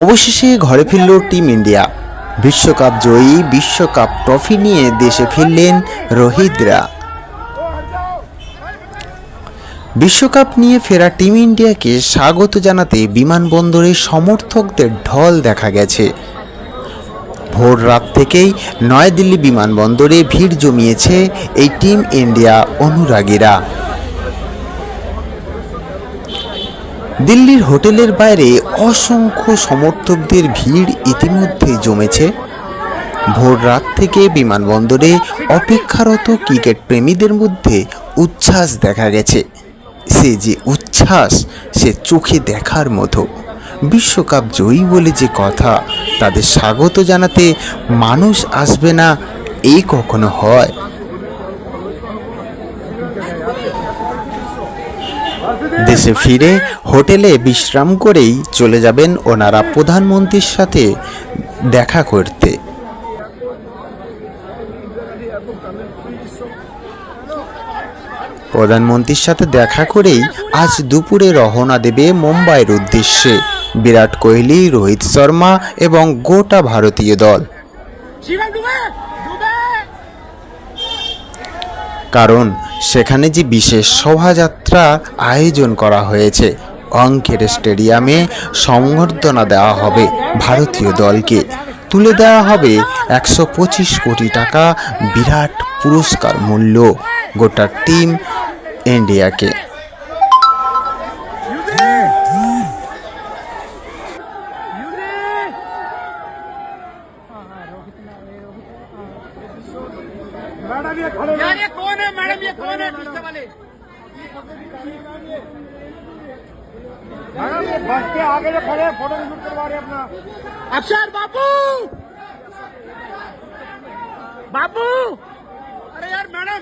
অবশেষে ঘরে ফিরল টিম ইন্ডিয়া। বিশ্বকাপ জয়ী, বিশ্বকাপ ট্রফি নিয়ে দেশে ফিরলেন রোহিতরা। বিশ্বকাপ নিয়ে ফেরা টিম ইন্ডিয়াকে স্বাগত জানাতে বিমানবন্দরে সমর্থকদের ঢল দেখা গেছে। ভোর রাত থেকেই নয়াদিল্লি বিমানবন্দরে ভিড় জমিয়েছে এই টিম ইন্ডিয়া অনুরাগীরা। দিল্লির হোটেলের বাইরে অসংখ্য সমর্থকদের ভিড় ইতিমধ্যেই জমেছে। ভোর রাত থেকে বিমানবন্দরে অপেক্ষারত ক্রিকেট প্রেমীদের মধ্যে উচ্ছ্বাস দেখা গেছে। সে যে উচ্ছ্বাস, সে চোখে দেখার মতো। বিশ্বকাপ জয়ী বলে যে কথা, তাদের স্বাগত জানাতে মানুষ আসবে না, এই কখনো হয়? দেশে ফিরে হোটেলে বিশ্রাম করেই চলে যাবেন ওনারা প্রধানমন্ত্রীর সাথে দেখা করতে। প্রধানমন্ত্রীর সাথে দেখা করেই আজ দুপুরে রওনা দেবে মুম্বাইয়ের উদ্দেশ্যে বিরাট কোহলি, রোহিত শর্মা এবং গোটা ভারতীয় দল। কারণ সেখানে যে বিশেষ শোভাযাত্রা আয়োজন করা হয়েছে। ওয়াংখেড়ে স্টেডিয়ামে সংবর্ধনা দেওয়া হবে ভারতীয় দলকে, তুলে দেওয়া হবে 125 কোটি টাকা বিরাট পুরস্কার মূল্য গোটা টিম ইন্ডিয়াকে। यार ये कौन है मैडम, ये कौन है पीछे वाले? मैडम ये बस के आगे जो खड़े फोटो शूट करवा रहे अपना। अक्षर बाबू, बाबू, अरे यार मैडम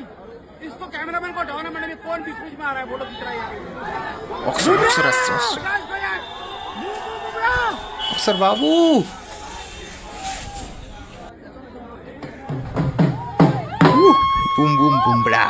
इसको कैमरामैन को हटाओ ना मैडम, ये कौन बीच में आ रहा है फोटो खींच रहा है यार? अक्षर बाबू, बुम बुम बुम बड़ा।